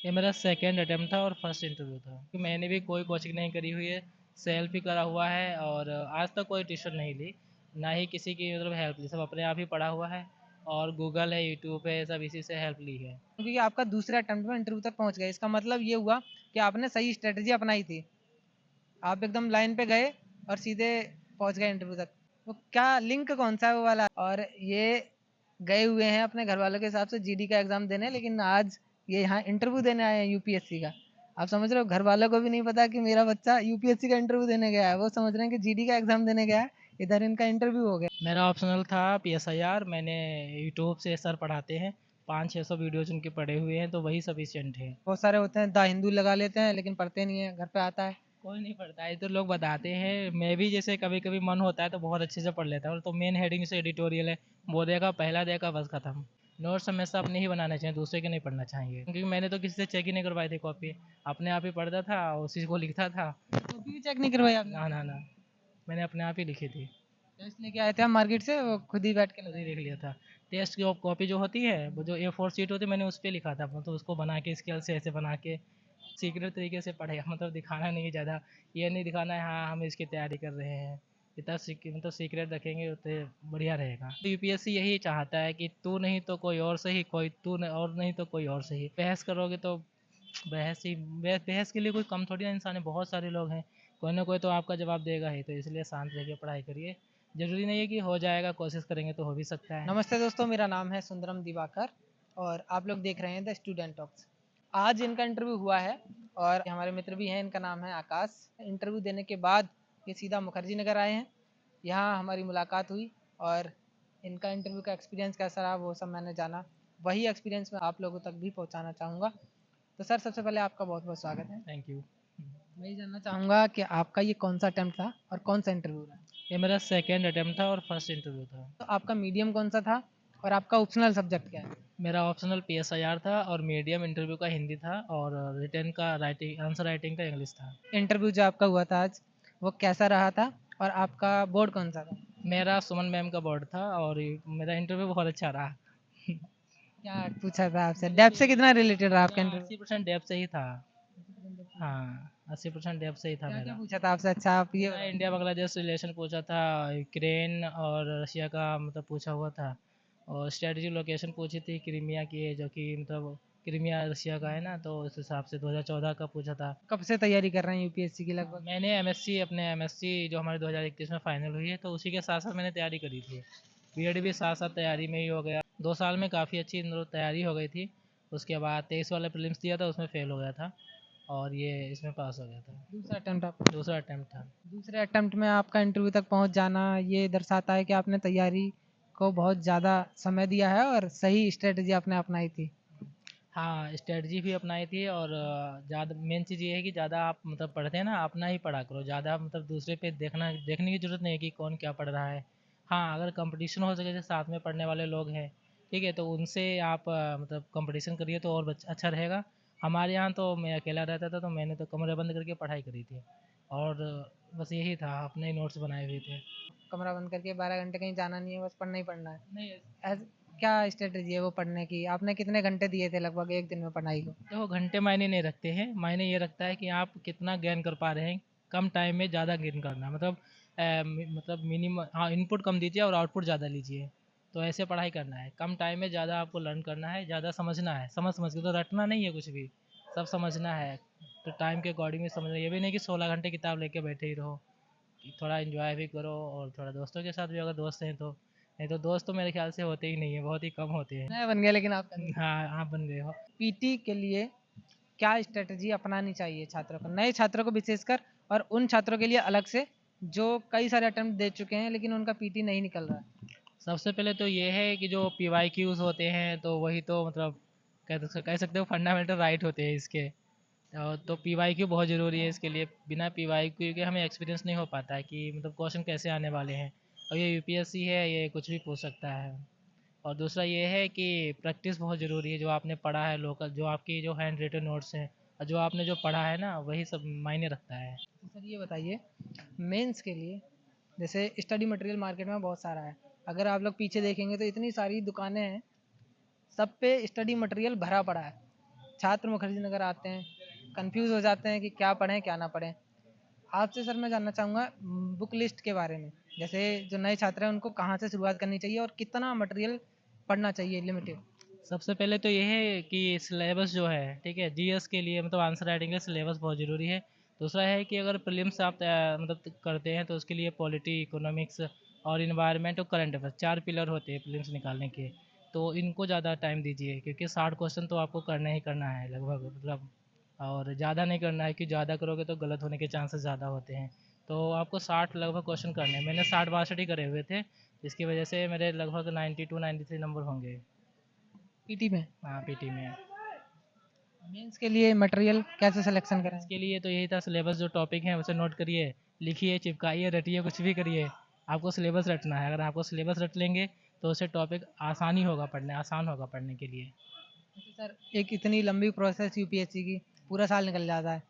ये मेरा second attempt था और फर्स्ट इंटरव्यू था। कि मैंने भी कोई कोचिंग नहीं करी हुई है, सेल्फ ही करा हुआ है और आज तक कोई ट्यूशन नहीं ली, ना ही किसी की मतलब हेल्प ली, सब अपने आप ही पढ़ा हुआ है और गूगल है, यूट्यूब है, सब इसी से हेल्प ली है। क्योंकि आपका दूसरे अटेम्प्ट में इंटरव्यू तक पहुंच गए, इसका मतलब ये हुआ कि आपने सही स्ट्रेटजी अपनाई थी। आप एकदम लाइन पे गए और सीधे पहुंच गए इंटरव्यू तक। तो क्या लिंक कौन सा है वो वाला? और ये गए हुए हैं अपने घर वालों के हिसाब से जीडी का एग्जाम देने, लेकिन आज ये यहाँ इंटरव्यू देने आए हैं यूपीएससी का। आप समझ रहे हो, घर वालों को भी नहीं पता कि मेरा बच्चा यूपीएससी का इंटरव्यू देने गया है, वो समझ रहे हैं कि जीडी का एग्जाम देने गया है, इधर इनका इंटरव्यू हो गया। मेरा ऑप्शनल था पीएसआईआर। मैंने यूट्यूब से सर पढ़ाते हैं, 500-600 वीडियोज उनके पढ़े हुए हैं, तो वही सफिशिएंट है। बहुत सारे होते हैं द हिंदू लगा लेते हैं लेकिन पढ़ते नहीं है, घर पे आता है। कोई नहीं पढ़ता है, तो लोग बताते हैं। मैं भी जैसे कभी कभी मन होता है तो बहुत अच्छे से पढ़ लेता हूँ। तो मेन हेडिंग से एडिटोरियल है, वो देखा, पहला देखा, बस खत्म। नोट्स हमेशा अपने ही बनाने चाहिए, दूसरे के नहीं पढ़ना चाहिए, क्योंकि मैंने तो किसी से चेक ही नहीं करवाई थी कॉपी, अपने आप ही पढ़ता था, उसी को लिखता था। कॉपी भी चेक नहीं करवाई आपने? ना ना ना, मैंने अपने आप ही लिखी थी, टेस्ट लेके आए थे हम मार्केट से, वो खुद ही बैठ के खुद ही लगाए? लिख लिया था। टेस्ट की कॉपी जो होती है, वो जो A4 शीट होती है, मैंने उस पर लिखा था, मतलब उसको बना के स्केल से ऐसे बना के सीक्रेट तरीके से पढ़ेगा, मतलब दिखाना नहीं है ज़्यादा, ये नहीं दिखाना है हाँ हम इसकी तैयारी कर रहे हैं। जितना मतलब सीक्रेट रखेंगे उतने बढ़िया रहेगा। तो यूपीएससी यही चाहता है कि तू नहीं तो कोई और सही, कोई तू और नहीं तो कोई और सही। बहस करोगे तो बहस के लिए कोई कम थोड़ी ना इंसान है, बहुत सारे लोग हैं, कोई ना कोई तो आपका जवाब देगा ही। तो इसलिए शांत रह के पढ़ाई करिए, ज़रूरी नहीं है कि हो जाएगा, कोशिश करेंगे तो हो भी सकता है। नमस्ते दोस्तों, मेरा नाम है सुंदरम दिवाकर और आप लोग देख रहे हैं द स्टूडेंट टॉक्स। आज इनका इंटरव्यू हुआ है और हमारे मित्र भी हैं, इनका नाम है आकाश। इंटरव्यू देने के बाद ये सीधा मुखर्जी नगर आए हैं, यहाँ हमारी मुलाकात हुई और इनका इंटरव्यू का एक्सपीरियंस कैसा रहा वो सब मैंने जाना। वही एक्सपीरियंस मैं आप लोगों तक भी पहुँचाना चाहूँगा। तो सर, सबसे पहले आपका बहुत बहुत स्वागत है। Thank you. मैं ये जानना चाहूँगा कि आपका ये कौन सा अटेम्प्ट था और कौन सा इंटरव्यू रहा? ये मेरा सेकंड अटेम्प्ट था और फर्स्ट इंटरव्यू था। तो आपका मीडियम कौन सा था और आपका ऑप्शनल सब्जेक्ट क्या है? मेरा ऑप्शनल पीएसआईआर था और मीडियम इंटरव्यू का हिंदी था और रिटर्न का राइटिंग, आंसर राइटिंग का इंग्लिश था। इंटरव्यू जो आपका हुआ था आज, वो कैसा रहा था और आपका बोर्ड कौन सा था? मेरा सुमन मैम का बोर्ड था और मेरा इंटरव्यू बहुत अच्छा रहा। क्या पूछा था आपसे? मतलब डेप्थ कि से कितना रिलेटेड रहा आपका मेरा इंटरव्यू? 80% डेप से ही था। हाँ, 80% डेप से ही था क्या क्या मेरा। पूछा था आपसे? अच्छा, आप ये मेरा बताओ। इंडिया बांग्लादेश रिलेशन पूछा था, यूक्रेन और रशिया का मतलब पूछा हुआ था, और स्ट्रेटजी लोकेशन पूछी थी क्रीमिया की है, जो कि मतलब क्रीमिया रशिया का है ना, तो उस हिसाब से 2014 का पूछा था। कब से तैयारी कर रहे हैं यूपीएससी की लगभग? मैंने एमएससी, अपने एमएससी जो हमारे 2021 में फाइनल हुई है, तो उसी के साथ साथ मैंने तैयारी करी थी। बीएड भी साथ साथ तैयारी में ही हो गया, 2 साल में काफ़ी अच्छी मतलब तैयारी हो गई थी। उसके बाद 23 वाला प्रीलिम्स दिया था, उसमें फेल हो गया था और ये इसमें पास हो गया था। दूसरा अटेम्प्ट आपका? दूसरा अटैम्प्ट था। दूसरे अटेम्प्ट में आपका इंटरव्यू तक पहुंच जाना ये दर्शाता है कि आपने तैयारी को बहुत ज़्यादा समय दिया है और सही स्ट्रेटजी आपने अपनाई थी। हाँ, स्ट्रेटजी भी अपनाई थी और ज़्यादा मेन चीज़ ये है कि ज़्यादा आप मतलब पढ़ते हैं ना, अपना ही पढ़ा करो, ज़्यादा मतलब दूसरे पे देखने की ज़रूरत नहीं है कि कौन क्या पढ़ रहा है। हाँ, अगर कंपटीशन हो सके, जैसे साथ में पढ़ने वाले लोग हैं, ठीक है, तो उनसे आप मतलब कंपटीशन करिए तो और अच्छा रहेगा। हमारे यहाँ तो मैं अकेला रहता था, तो मैंने तो कमरे बंद करके पढ़ाई करी थी और बस यही था, अपने ही नोट्स बनाए हुए थे। कमरा बंद करके 12 घंटे कहीं जाना नहीं है, बस पढ़ना ही पढ़ना है? नहीं, ऐस क्या स्ट्रेटजी है वो पढ़ने की? आपने कितने घंटे दिए थे लगभग एक दिन में पढ़ाई को? देखो, घंटे मायने नहीं रखते हैं, मायने ये रखता है कि आप कितना गेन कर पा रहे हैं। कम टाइम में ज़्यादा गेन करना, मतलब मतलब मिनिमम, हाँ, इनपुट कम दीजिए और आउटपुट ज़्यादा लीजिए। तो ऐसे पढ़ाई करना है, कम टाइम में ज़्यादा आपको लर्न करना है, ज़्यादा समझना है, समझ समझ के, तो रटना नहीं है कुछ भी, सब समझना है। तो टाइम के अकॉर्डिंग में समझना, ये भी नहीं कि 16 घंटे किताब लेके बैठे ही रहो, कि थोड़ा इन्जॉय भी करो और थोड़ा दोस्तों के साथ भी, अगर दोस्त हैं तो। नहीं तो दोस्त तो मेरे ख्याल से होते ही नहीं है, बहुत ही कम होते हैं। मैं बन गया लेकिन आप कर। हाँ, आप बन गए हो। पीटी के लिए क्या स्ट्रेटजी अपनानी चाहिए छात्रों को, नए छात्रों को विशेषकर, और उन छात्रों के लिए अलग से जो कई सारे अटेम्प्ट दे चुके हैं लेकिन उनका पीटी नहीं निकल रहा है? सबसे पहले तो ये है कि जो पीवाईक्यूज होते हैं, तो वही तो मतलब कह सकते हो फंडामेंटल राइट होते हैं इसके। तो पीवाईक्यू बहुत ज़रूरी है इसके लिए, बिना पीवाईक्यू के हमें एक्सपीरियंस नहीं हो पाता है कि मतलब क्वेश्चन कैसे आने वाले हैं। और ये यूपीएससी है, ये कुछ भी पूछ सकता है। और दूसरा ये है कि प्रैक्टिस बहुत ज़रूरी है, जो आपने पढ़ा है लोकल, जो आपकी जो हैंड रिटन नोट्स हैं और जो आपने जो पढ़ा है ना, वही सब मायने रखता है। तो सर ये बताइए, मेंस के लिए जैसे स्टडी मटेरियल मार्केट में बहुत सारा है, अगर आप लोग पीछे देखेंगे तो इतनी सारी दुकानें हैं, सब पे स्टडी मटेरियल भरा पड़ा है, छात्र मुखर्जी नगर आते हैं, कंफ्यूज हो जाते हैं कि क्या पढ़ें क्या ना पढ़ें। आपसे सर मैं जानना चाहूँगा बुक लिस्ट के बारे में, जैसे जो नए छात्र हैं उनको कहाँ से शुरुआत करनी चाहिए और कितना मटेरियल पढ़ना चाहिए लिमिटेड। सबसे पहले तो ये है कि सिलेबस जो है, ठीक है, जीएस के लिए मतलब आंसर राइटिंग के सिलेबस बहुत ज़रूरी है। दूसरा है कि अगर प्रीलिम्स आप मतलब करते हैं तो उसके लिए पॉलिटी, इकोनॉमिक्स और इन्वायरमेंट और करंट अफेयर्स 4 पिलर होते हैं प्रीलिम्स निकालने के। तो इनको ज़्यादा टाइम दीजिए क्योंकि 60 क्वेश्चन तो आपको करना ही करना है लगभग, मतलब और ज़्यादा नहीं करना है कि ज़्यादा करोगे तो गलत होने के चांसेस ज़्यादा होते हैं। तो आपको 60 लगभग क्वेश्चन करने हैं। मैंने 60-62 ही करे हुए थे, जिसकी वजह से मेरे लगभग 92-93 नंबर होंगे। पीटी में। हाँ, पीटी में। मेंस के लिए मटेरियल कैसे सिलेक्शन करें? इसके लिए तो यही था, सिलेबस जो टॉपिक है उसे नोट करिए, लिखिए, चिपकाइए, रटिए, कुछ भी करिए। आपको सिलेबस रटना है। अगर आपको सिलेबस रट लेंगे तो उससे टॉपिक आसान होगा पढ़ने के लिए। तो सर एक इतनी लंबी प्रोसेस यूपीएससी की पूरा साल निकल जाता है,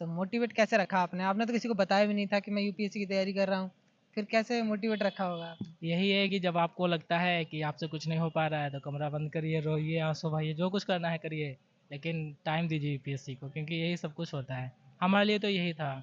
तो मोटिवेट कैसे रखा आपने? आपने तो किसी को बताया भी नहीं था कि मैं यूपीएससी की तैयारी कर रहा हूँ, फिर कैसे मोटिवेट रखा होगा? यही है कि जब आपको लगता है कि आपसे कुछ नहीं हो पा रहा है तो कमरा बंद करिए, रोइए, आंसू बहाइए, जो कुछ करना है करिए, लेकिन टाइम दीजिए यूपीएससी को, क्योंकि यही सब कुछ होता है। हमारे लिए तो यही था,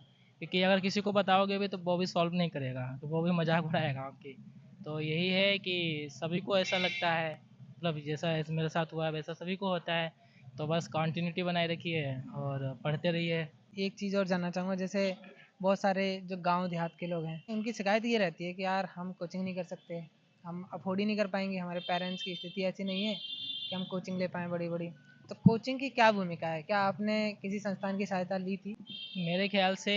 क्योंकि अगर किसी को बताओगे भी तो वो भी सॉल्व नहीं करेगा, तो वो भी मजाक उड़ाएगा आपकी। तो यही है कि सभी को ऐसा लगता है, मतलब जैसा मेरे साथ हुआ है वैसा सभी को होता है। तो बस कंटिन्यूटी बनाए रखिए और पढ़ते रहिए। एक चीज़ और जानना चाहूँगा, जैसे बहुत सारे जो गांव देहात के लोग हैं उनकी शिकायत ये रहती है कि यार हम कोचिंग नहीं कर सकते, हम अफोर्ड ही नहीं कर पाएंगे, हमारे पेरेंट्स की स्थिति ऐसी नहीं है कि हम कोचिंग ले पाएँ बड़ी बड़ी। तो कोचिंग की क्या भूमिका है? क्या आपने किसी संस्थान की सहायता ली थी? मेरे ख्याल से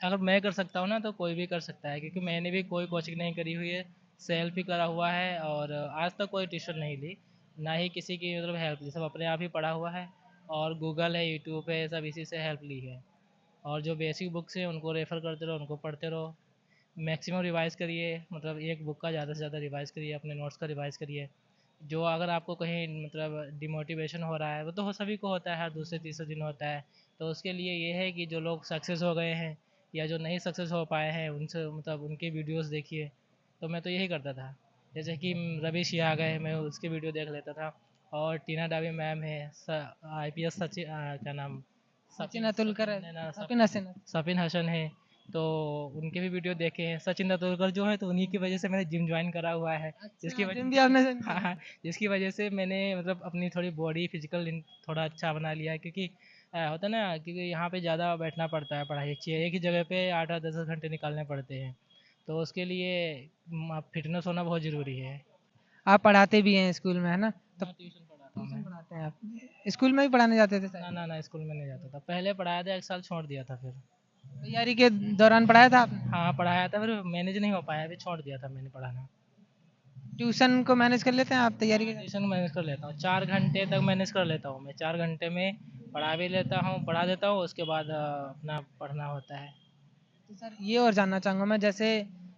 अगर मैं कर सकता हूँ ना तो कोई भी कर सकता है, क्योंकि मैंने भी कोई कोचिंग नहीं करी हुई है, सेल्फ ही करा हुआ है और आज तक कोई ट्यूशन नहीं ली, ना ही किसी की मतलब हेल्प ली, सब अपने आप ही पढ़ा हुआ है। और गूगल है, यूट्यूब है, सब इसी से हेल्प ली है। और जो बेसिक बुक्स हैं उनको रेफ़र करते रहो, उनको पढ़ते रहो। मैक्सिमम रिवाइज़ करिए, मतलब एक बुक का ज़्यादा से ज़्यादा रिवाइज़ करिए, अपने नोट्स का रिवाइज़ करिए। जो अगर आपको कहीं मतलब डिमोटिवेशन हो रहा है, वो तो सभी को होता है, हर दूसरे तीसरे दिन होता है। तो उसके लिए ये है कि जो लोग सक्सेस हो गए हैं या जो नहीं सक्सेस हो पाए हैं उनसे मतलब उनके वीडियोस देखिए। तो मैं तो यही करता था, जैसे कि रवि सिंह आ गए, मैं उसके वीडियो देख लेता था। और टीना डावी मैम है, आईपीएस सचिन, क्या नाम, सचिन सपिन अतुलकर सपिन है, है ना, सपिन हसन। सपिन हसन है। तो उनके भी वीडियो देखे हैं। सचिन तेंदुलकर जो है तो उन्हीं की वजह से मैंने जिम ज्वाइन करा हुआ है, जिसकी अच्छा, जिम भी वजह आपने join हाँ किया? हाँ, जिसकी वजह से मैंने मतलब अपनी थोड़ी बॉडी फिजिकल थोड़ा अच्छा बना लिया है, क्योंकि होता है ना, क्योंकि यहाँ पे ज़्यादा बैठना पड़ता है, पढ़ाई अच्छी है, एक ही जगह पे 8-8 10 घंटे निकालने पड़ते हैं। तो उसके लिए फिटनेस होना बहुत ज़रूरी है। आप पढ़ाते भी हैं स्कूल में, है ना? तो हाँ, ट्यूशन पढ़ाता हूँ ट्यूशन मैं। पढ़ाते हैं आप? स्कूल में भी पढ़ाने जाते थे ना शायद? ना ना, स्कूल में नहीं जाता था, पहले पढ़ाया था, 1 साल छोड़ दिया था फिर। तैयारी के दौरान पढ़ाया था आपने? हाँ, पढ़ाया था, फिर मैनेज नहीं हो पाया, फिर छोड़ दिया था मैंने पढ़ाना। ट्यूशन को मैनेज कर लेते हैं आप तैयारी हाँ, के? ट्यूशन मैनेज कर लेता हूँ, 4 घंटे तक मैनेज कर लेता हूँ मैं, 4 घंटे में पढ़ा भी लेता हूँ, पढ़ा देता हूँ, उसके बाद अपना पढ़ना होता है। तो सर ये और जानना चाहूँगा मैं, जैसे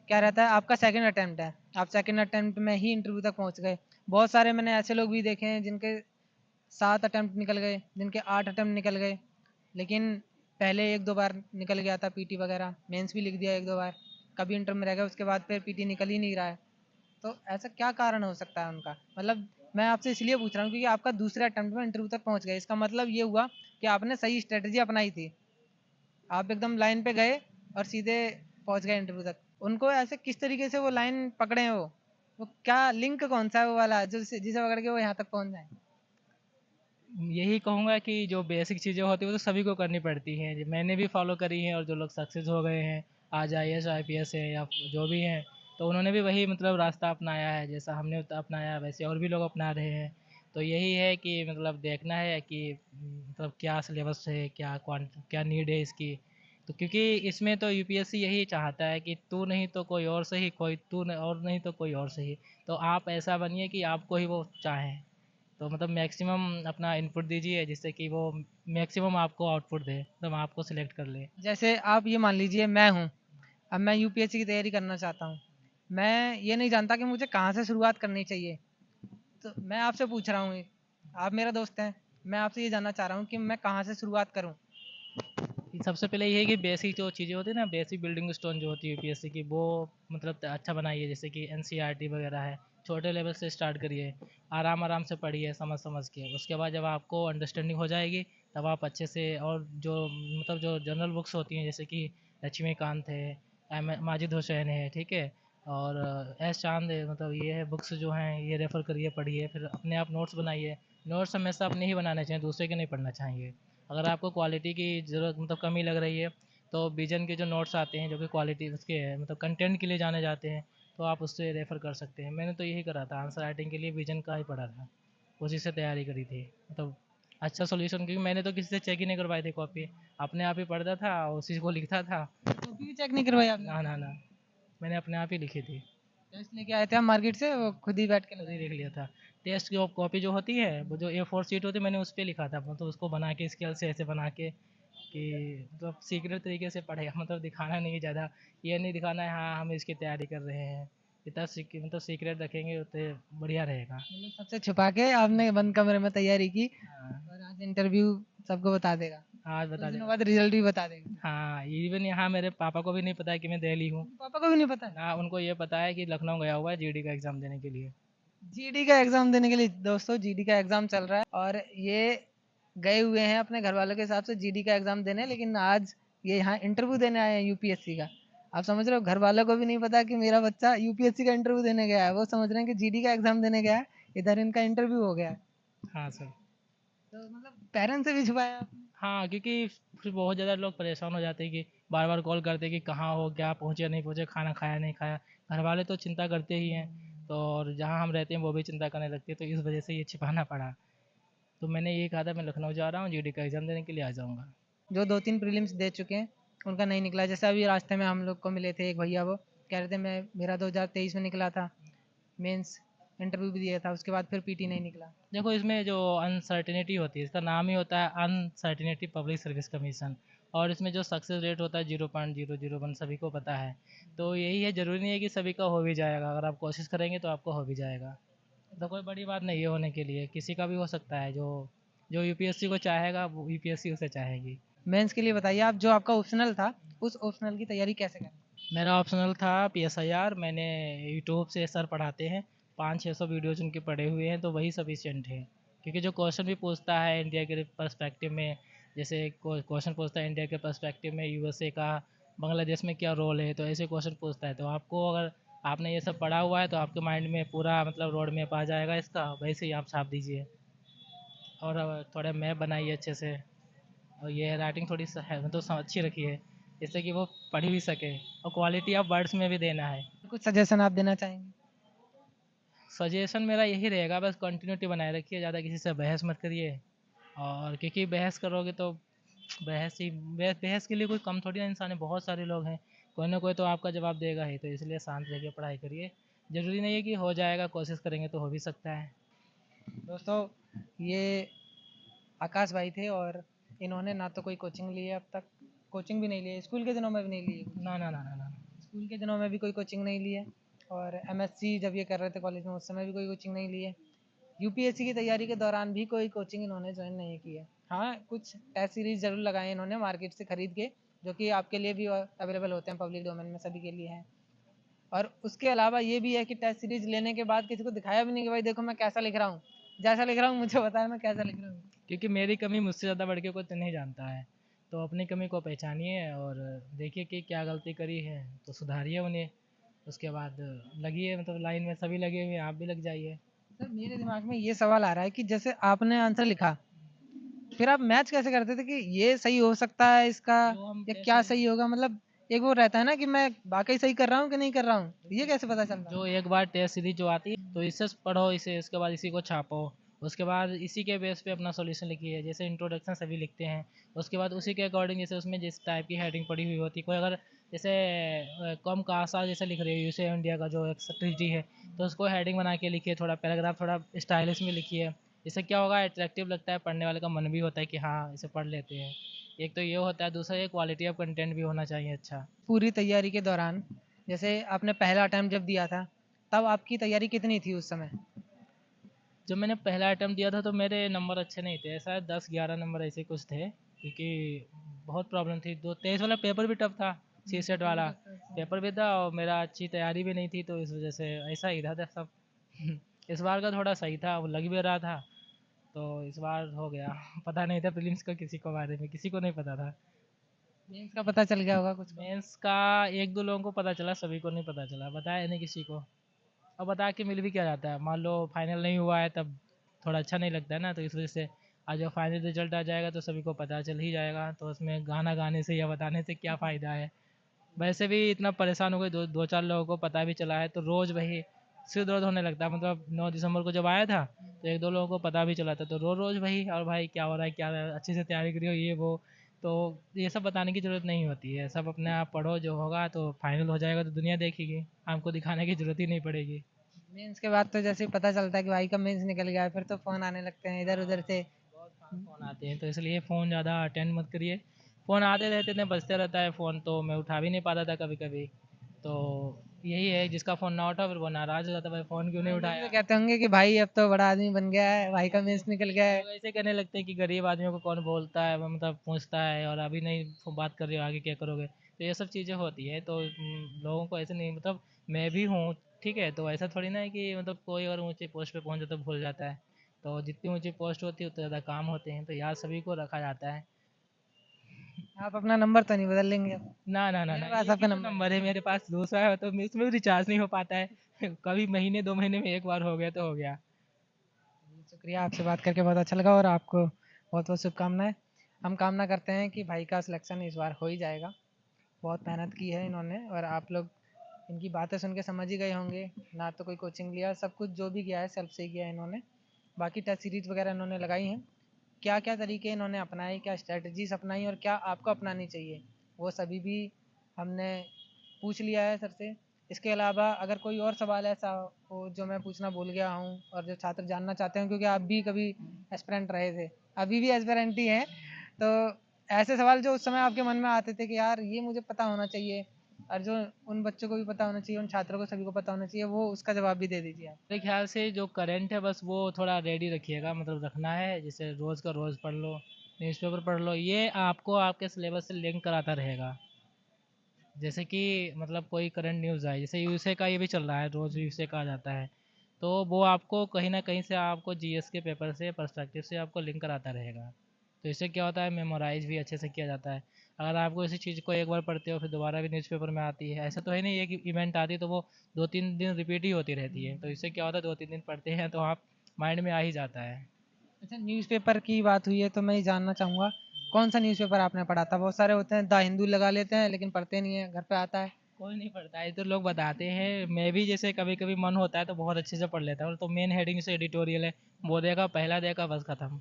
क्या रहता है आपका सेकंड अटेम्प्ट है, आप सेकंड अटेम्प्ट में ही इंटरव्यू तक पहुँच गए। बहुत सारे मैंने ऐसे लोग भी देखे हैं जिनके 7 अटेम्प्ट निकल गए, जिनके 8 अटेम्प्ट निकल गए, लेकिन पहले 1-2 बार निकल गया था पीटी वगैरह, मेंस भी लिख दिया 1-2 बार, कभी इंटर में रह गया, उसके बाद फिर पीटी निकल ही नहीं रहा है। तो ऐसा क्या कारण हो सकता है उनका? मतलब मैं आपसे इसलिए पूछ रहा हूँ क्योंकि आपका दूसरे अटेम्प्ट में इंटरव्यू तक पहुँच गए, इसका मतलब ये हुआ कि आपने सही स्ट्रैटेजी अपनाई थी। आप एकदम लाइन पे गए और सीधे पहुंच गए इंटरव्यू तक। उनको ऐसे किस तरीके से वो लाइन पकड़े हैं वो क्या लिंक कौन सा है वो वाला जो जिसे पकड़ के वो यहाँ तक पहुंच जाए? यही कहूँगा कि जो बेसिक चीज़ें होती हैं वो तो सभी को करनी पड़ती हैं, मैंने भी फॉलो करी हैं, और जो लोग सक्सेस हो गए हैं, आज आईएएस आईपीएस है या जो भी हैं, तो उन्होंने भी वही मतलब रास्ता अपनाया है, जैसा हमने अपनाया वैसे और भी लोग अपना रहे हैं। तो यही है कि मतलब देखना है कि मतलब क्या सिलेबस है, क्या नीड है इसकी। तो क्योंकि इसमें तो यूपीएससी यही चाहता है कि तू नहीं तो कोई और सही, कोई और नहीं तो कोई और सही। तो आप ऐसा बनिए कि आपको ही वो चाहें। तो मतलब मैक्सिमम अपना इनपुट दीजिए जिससे कि वो मैक्सिमम आपको आउटपुट दे, मतलब आपको सिलेक्ट कर ले। जैसे आप ये मान लीजिए मैं हूँ, अब मैं यूपीएससी की तैयारी करना चाहता हूँ, मैं ये नहीं जानता कि मुझे कहाँ से शुरुआत करनी चाहिए, तो मैं आपसे पूछ रहा हूँ, आप मेरा दोस्त हैं, मैं आपसे ये जानना चाह रहा हूँ कि मैं कहाँ से शुरुआत करूँ? सबसे पहले ये है कि बेसिक जो चीज़ें होती है ना, बेसिक बिल्डिंग स्टोन जो होती है यूपीएससी की, वो मतलब अच्छा बनाइए, जैसे कि एनसीईआरटी वगैरह है, छोटे लेवल से स्टार्ट करिए, आराम आराम से पढ़िए समझ समझ के। उसके बाद जब आपको अंडरस्टैंडिंग हो जाएगी तब आप अच्छे से, और जो मतलब जो जनरल बुक्स होती हैं जैसे कि लक्ष्मीकांत है, माजिद हुसैन है, ठीक है, और एस चांद है, मतलब ये है बुक्स जो हैं ये रेफ़र करिए, पढ़िए, फिर अपने आप नोट्स बनाइए। नोट्स हमेशा अपने ही बनाने चाहिए, दूसरे के नहीं पढ़ना चाहिए। अगर आपको क्वालिटी की ज़रूरत मतलब कमी लग रही है तो विजन के जो नोट्स आते हैं जो कि क्वालिटी उसके है मतलब कंटेंट के लिए जाने जाते हैं, तो आप उससे रेफ़र कर सकते हैं। मैंने तो यही करा था, आंसर राइटिंग के लिए विजन का ही पढ़ा था, उसी से तैयारी करी थी। मतलब अच्छा सॉल्यूशन, क्योंकि मैंने तो किसी से चेक ही नहीं करवाई थी कॉपी, अपने आप ही पढ़ता था, उसी को लिखता था। कॉपी भी चेक नहीं करवाई आपने? ना, ना, ना, मैंने अपने आप ही लिखी थी, टेस्ट लेके आए थे हम मार्केट से, वो खुद ही बैठ के खुद ही लगाए? लिख लिया था। टेस्ट की कॉपी जो होती है, वो जो A4 शीट होती है, मैंने उस पे लिखा था, मतलब उसको बना के स्केल से ऐसे बना के कि मतलब सीक्रेट तरीके से पढ़ेगा, मतलब दिखाना नहीं ज़्यादा, ये नहीं दिखाना है हाँ हम इसकी तैयारी कर रहे हैं। जितना मतलब सीक्रेट रखेंगे उतने बढ़िया रहेगा। मतलब सबसे छुपा के आपने बंद कमरे में तैयारी की, हाँ, और आज इंटरव्यू सबको बता देगा, आज कुछ बता दिनों देगा। बाद रिजल्ट भी बता देगा। हाँ, इवन यहाँ मेरे पापा को भी नहीं पता है कि मैं दिल्ली हूँ। पापा को भी नहीं पता है? ना उनको ये पता है कि लखनऊ गया हुआ है जीडी का एग्ज़ाम देने के लिए। जीडी का एग्जाम देने के लिए? दोस्तों, जीडी का एग्जाम चल रहा है और ये गए हुए हैं अपने घर वालों के हिसाब से जीडी का एग्जाम देने, लेकिन आज ये यहाँ इंटरव्यू देने आए हैं यूपीएससी का। आप समझ रहे हो, घर वालों को भी नहीं पता कि मेरा बच्चा यूपीएससी का इंटरव्यू देने गया है, वो समझ रहे हैं कि जीडी का एग्जाम देने गया है, इधर इनका इंटरव्यू हो गया है। हाँ सर। तो मतलब पेरेंट्स से भी छुपाया आपने? हाँ, क्योंकि फिर बहुत ज़्यादा लोग परेशान हो जाते हैं कि बार-बार कॉल करते हैं कि कहाँ हो, क्या पहुँचे, नहीं पहुँचे, खाना खाया, नहीं खाया। घरवाले तो चिंता करते ही हैं, तो और जहाँ हम रहते हैं वो भी चिंता करने लगते हैं, तो इस वजह से ये छिपाना पड़ा। तो मैंने ये कहा था मैं लखनऊ जा रहा हूँ, जीडी का एग्ज़ाम देने के लिए आ जाऊँगा। जो 2-3 प्रीलिम्स दे चुके हैं, उनका नहीं निकला। जैसे अभी रास्ते में हम लोग को मिले थे एक भैया, वो कह रहे थे मैं मेरा 2023 में निकला था, मेंस इंटरव्यू भी दिया था, उसके बाद फिर पीटी नहीं निकला। देखो इसमें जो अनसर्टेनिटी होती है, इसका नाम ही होता है अनसर्टेनिटी पब्लिक सर्विस कमीशन, और इसमें जो सक्सेस रेट होता है 0.001 सभी को पता है। तो यही है, ज़रूरी नहीं है कि सभी का हो भी जाएगा, अगर आप कोशिश करेंगे तो आपका हो भी जाएगा। तो कोई बड़ी बात नहीं है होने के लिए, किसी का भी हो सकता है, जो जो यूपीएससी को चाहेगा वो यूपीएससी उसे चाहेगी। मेंस के लिए बताइए आप, जो आपका ऑप्शनल था, उस ऑप्शनल की तैयारी कैसे करें? मेरा ऑप्शनल था पीएसआईआर, मैंने यूट्यूब से सर पढ़ाते हैं, 500-600 वीडियोज उनके पढ़े हुए हैं, तो वही सफिशिएंट है। क्योंकि जो क्वेश्चन भी पूछता है इंडिया के पर्सपेक्टिव में, जैसे क्वेश्चन पूछता है इंडिया के पर्सपेक्टिव में यूएसए का बांग्लादेश में क्या रोल है, तो ऐसे क्वेश्चन पूछता है, तो आपको अगर आपने ये सब पढ़ा हुआ है तो आपके माइंड में पूरा मतलब रोड मैप आ जाएगा इसका, वैसे ही आप छाप दीजिए। और थोड़े मैप बनाइए अच्छे से, और ये राइटिंग थोड़ी है मतलब अच्छी रखिए, जिससे कि वो पढ़ भी सके, और क्वालिटी ऑफ वर्ड्स में भी देना है। कुछ सजेशन आप देना चाहेंगे? सजेशन मेरा यही रहेगा, बस कंटिन्यूटी बनाए रखिए, ज़्यादा किसी से बहस मत करिए, और क्योंकि बहस करोगे तो बहस के लिए कोई कम थोड़ी ना इंसान है, बहुत सारे लोग हैं, कोई ना कोई तो आपका जवाब देगा ही, तो इसलिए शांत रहिए, पढ़ाई करिए। ज़रूरी नहीं है कि हो जाएगा, कोशिश करेंगे तो हो भी सकता है। दोस्तों, ये आकाश भाई थे, और इन्होंने ना तो कोई कोचिंग ली है अब तक, कोचिंग भी नहीं ली है, स्कूल के दिनों में भी नहीं ली है, ना, ना, ना, ना, ना। स्कूल के दिनों में भी कोई कोचिंग नहीं ली है, और एमएससी जब ये कर रहे थे कॉलेज में, उस समय भी कोई कोचिंग नहीं ली है। यूपीएससी की तैयारी के दौरान भी कोई कोचिंग इन्होंने ज्वाइन नहीं की है। हाँ, कुछ टेस्ट सीरीज ज़रूर लगाए हैं इन्होंने मार्केट से खरीद के, जो कि आपके लिए भी अवेलेबल होते हैं, पब्लिक डोमेन में सभी के लिए हैं। और उसके अलावा ये भी है कि टेस्ट सीरीज लेने के बाद किसी को दिखाया भी नहीं कि भाई देखो मैं कैसा लिख रहा हूँ, जैसा लिख रहा हूँ मुझे बताया मैं कैसा लिख रहा हूँ। क्योंकि मेरी कमी मुझसे ज़्यादा बढ़ के कोई तो नहीं जानता है, तो अपनी कमी को पहचानिए और देखिए कि क्या गलती करी है तो सुधारिए उन्हें। उसके बाद लगिए, मतलब लाइन में सभी लगे हुए हैं, आप भी लग जाइए। सर, मेरे दिमाग में ये सवाल आ रहा है कि जैसे आपने आंसर लिखा, फिर आप मैच कैसे करते थे कि ये सही हो सकता है इसका, जो हम या टेस्ट क्या सीरीज सही होगा? मतलब एक वो रहता है ना कि मैं वाकई सही कर रहा हूँ कि नहीं कर रहा हूँ, ये कैसे पता चल रहा है? जो एक बार टेस्ट सीरीज जो आती है तो इससे पढ़ो इसे, उसके बाद इसी को छापो, उसके बाद इसी के बेस पे अपना सॉल्यूशन लिखिए, जैसे इंट्रोडक्शन सभी लिखते हैं, उसके बाद उसी के अकॉर्डिंग जैसे उसमें जिस टाइप की हेडिंग पड़ी हुई होती है, कोई अगर जैसे कम का आसार जैसे लिख रही है यूसे इंडिया का जो एक ट्रीटी है, तो उसको हेडिंग बना के लिखिए, थोड़ा पैराग्राफ थोड़ा स्टाइलिश में लिखिए। इससे क्या होगा, अट्रैक्टिव लगता है, पढ़ने वाले का मन भी होता है कि हाँ इसे पढ़ लेते हैं। एक तो ये होता है, दूसरा ये क्वालिटी ऑफ कंटेंट भी होना चाहिए अच्छा। पूरी तैयारी के दौरान, जैसे आपने पहला अटेम्प्ट जब दिया था, तब आपकी तैयारी कितनी थी उस समय? जब मैंने पहला अटेम्प्ट दिया था तो मेरे नंबर अच्छे नहीं थे, शायद 10-11 नंबर ऐसे कुछ थे, क्योंकि बहुत प्रॉब्लम थी। दो तेईस वाला पेपर भी टफ था, सी सेट पेपर भी वाला टफ था उसमें। पेपर भी था, और मेरा अच्छी तैयारी भी नहीं थी, तो इस वजह से ऐसा ही था सब। इस बार का थोड़ा सही था, वो लग भी रहा था, तो इस बार हो गया। पता नहीं था प्रीलिम्स का किसी को बारे में, किसी को नहीं पता था। मेंस का पता चल गया होगा कुछ को? मेंस का एक दो लोगों को पता चला, सभी को नहीं पता चला, बताया नहीं किसी को। और बता के मिल भी क्या जाता है, मान लो फाइनल नहीं हुआ है तब थोड़ा अच्छा नहीं लगता है ना, तो इस वजह से आज जब फाइनल रिजल्ट आ जाएगा तो सभी को पता चल ही जाएगा, तो उसमें गाना गाने से या बताने से क्या फ़ायदा है। वैसे भी इतना परेशान हो गए, दो दो चार लोगों को पता भी चला है, तो रोज़ वही सिर दर्द होने लगता है। मतलब 9 दिसंबर को जब आया था तो एक दो लोगों को पता भी चला था, तो रोज़ रोज़ वही, और भाई क्या हो रहा है, क्या हो रहा है, अच्छे से तैयारी करियो, ये वो। तो ये सब बताने की ज़रूरत नहीं होती है, सब अपने आप पढ़ो, जो होगा तो फाइनल हो जाएगा तो दुनिया देखेगी, हमको दिखाने की ज़रूरत ही नहीं पड़ेगी। मेंस के बाद तो जैसे ही पता चलता है कि भाई का मेंस निकल गया है, फिर तो फ़ोन आने लगते हैं इधर-उधर से। बहुत फ़ोन आते हैं, तो इसलिए फ़ोन ज़्यादा अटेंड मत करिए। फ़ोन आते रहते थे, बजते रहता है फ़ोन, तो मैं उठा भी नहीं पाता था कभी कभी। तो यही है, जिसका फ़ोन ना उठा फिर वो नाराज़ हो जाता, भाई फ़ोन क्यों नहीं हाँ, लोग भी तो उठाया। कहते होंगे कि भाई अब तो बड़ा आदमी बन गया है, भाई का मेंस निकल गया है। लोग ऐसे कहने लगते हैं कि गरीब आदमियों को कौन बोलता है, वो मतलब पूछता है, और अभी नहीं बात कर रहे हो, आगे क्या करोगे। तो ये सब चीज़ें होती है, तो लोगों को ऐसे नहीं, मतलब मैं भी हूँ, ठीक है, तो ऐसा थोड़ी ना है कि मतलब कोई और ऊंचे पोस्ट पे पहुंचे तो भूल जाता है। तो जितनी ऊंची पोस्ट होती है उतने ज़्यादा काम होते हैं, तो याद सभी को रखा जाता है। आप अपना नंबर तो नहीं बदल लेंगे अब? ना ना ना ना, मेरे पास एक ही आपका तो नंबर है। नंबर है मेरे पास, दूसरा है तो उसमें भी रिचार्ज नहीं हो पाता है। कभी महीने 2 महीने में एक बार हो गया तो हो गया। जी, शुक्रिया, आपसे बात करके बहुत अच्छा लगा और आपको बहुत-बहुत शुभकामनाएँ। हम कामना करते हैं कि भाई का सिलेक्शन इस बार हो ही जाएगा। बहुत मेहनत की है इन्होंने और आप लोग इनकी बातें सुन के समझ ही गए होंगे, ना तो कोई कोचिंग लिया, सब कुछ जो भी किया है सेल्फ से ही किया है इन्होंने। बाकी टेस्ट सीरीज़ वगैरह इन्होंने लगाई हैं। क्या-क्या तरीके इन्होंने अपनाए, क्या स्ट्रैटेजीज़ अपनाई और क्या आपको अपनानी चाहिए, वो सभी भी हमने पूछ लिया है सर से। इसके अलावा अगर कोई और सवाल ऐसा हो जो मैं पूछना भूल गया हूँ और जो छात्र जानना चाहते हैं, क्योंकि आप भी कभी एस्पिरेंट रहे थे, अभी भी एस्पिरेंट ही हैं, तो ऐसे सवाल जो उस समय आपके मन में आते थे कि यार ये मुझे पता होना चाहिए और जो उन बच्चों को भी पता होना चाहिए, उन छात्रों को सभी को पता होना चाहिए, वो उसका जवाब भी दे दीजिए आप। मेरे ख्याल से जो करंट है बस वो थोड़ा रेडी रखिएगा, मतलब रखना है, जैसे रोज़ का रोज़ पढ़ लो, न्यूज़पेपर पढ़ लो, ये आपको आपके सिलेबस से लिंक कराता रहेगा। जैसे कि मतलब कोई करंट न्यूज़ आए, जैसे यूएसए का ये भी चल रहा है, रोज़ यूएसए का आ जाता है, तो वो आपको कहीं ना कहीं से आपको जीएस के पेपर से, पर्सपेक्टिव से आपको लिंक कराता रहेगा। तो इससे क्या होता है, मेमोराइज भी अच्छे से किया जाता है। अगर आपको इसी चीज़ को एक बार पढ़ते हो फिर दोबारा भी न्यूज़पेपर में आती है, ऐसा तो है नहीं, एक इवेंट आती है तो वो 2-3 दिन रिपीट ही होती रहती है, तो इससे क्या होता है 2-3 दिन पढ़ते हैं तो आप माइंड में आ ही जाता है। अच्छा, न्यूज़पेपर की बात हुई है तो मैं ये जानना चाहूँगा, कौन सा न्यूज़पेपर आपने पढ़ा था? बहुत सारे होते हैं, द हिंदू लगा लेते हैं लेकिन पढ़ते नहीं है, घर पे आता है। कोई नहीं पढ़ता है, तो लोग बताते हैं, मैं भी जैसे कभी कभी मन होता है तो बहुत अच्छे से पढ़ लेता हूँ, तो मेन हेडिंग से एडिटोरियल है, वो देखा, पहला देखा, बस खत्म।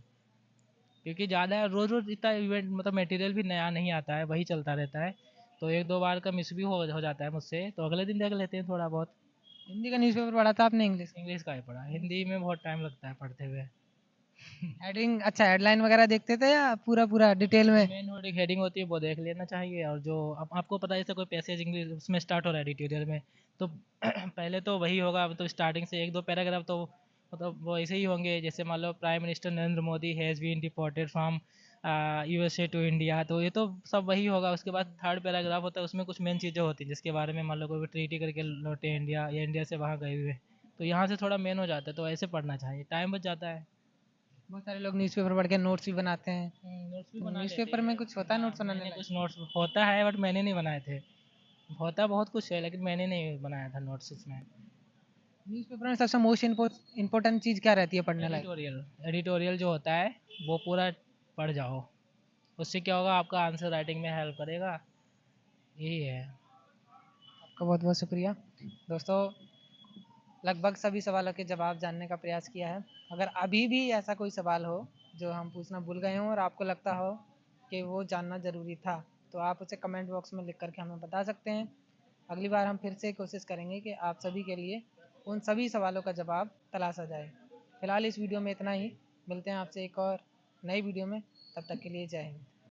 क्योंकि ज़्यादा रोज़ रोज़ इतना इवेंट, मतलब मटेरियल भी नया नहीं आता है, वही चलता रहता है, तो एक दो बार का मिस भी हो जाता है मुझसे, तो अगले दिन देख लेते हैं थोड़ा बहुत। हिंदी का न्यूज़पेपर पढ़ा था आपने, इंग्लिश का? इंग्लिश का ही पढ़ा, हिंदी में बहुत टाइम लगता है पढ़ते हुए। हेडिंग, अच्छा हेडलाइन वगैरह देखते थे या पूरा-पूरा डिटेल जो में? मेन हेडिंग होती है वो देख लेना चाहिए, और जो अब आपको पता है जैसे कोई पैसेज इंग्लिश उसमें स्टार्ट हो रहा है एडिटोरियल में, तो पहले तो वही होगा, तो स्टार्टिंग से एक दो पैराग्राफ तो मतलब वो ऐसे ही होंगे, जैसे मान लो prime minister Narendra Modi has been deported from USA to India, तो ये तो सब वही होगा। उसके बाद थर्ड पैराग्राफ होता है, उसमें कुछ मेन चीज़ें होती हैं जिसके बारे में, मान लो कोई ट्रीटी करके लौटे इंडिया, या इंडिया से वहाँ गए हुए, तो यहाँ से थोड़ा मेन हो जाता है, तो ऐसे पढ़ना चाहिए, टाइम बच जाता है। बहुत सारे लोग न्यूज़पेपर पढ़ के नोट्स भी बनाते हैं, नोट्स भी तो बना लेते न्यूज़पेपर में हैं। कुछ होता है हाँ, नोट्स बनाने मैंने लायक? कुछ नोट्स होता है बट मैंने नहीं बनाए थे। होता बहुत कुछ है लेकिन मैंने नहीं बनाया था नोट्स उसमें। न्यूज़पेपर में सबसे मोस्ट इम्पोर्टेंट चीज़ क्या रहती है पढ़ने लायक? एडिटोरियल, एडिटोरियल जो होता है वो पूरा पढ़ जाओ, उससे क्या होगा, आपका आंसर राइटिंग में हेल्प करेगा, यही है। आपका बहुत-बहुत शुक्रिया। दोस्तों, लगभग सभी सवालों के जवाब जानने का प्रयास किया है। अगर अभी भी ऐसा कोई सवाल हो जो हम पूछना भूल गए हों और आपको लगता हो कि वो जानना ज़रूरी था, तो आप उसे कमेंट बॉक्स में लिख कर के हमें बता सकते हैं। अगली बार हम फिर से कोशिश करेंगे कि आप सभी के लिए उन सभी सवालों का जवाब तलाशा जाए। फिलहाल इस वीडियो में इतना ही। मिलते हैं आपसे एक और नई वीडियो में, तब तक के लिए जय हिंद।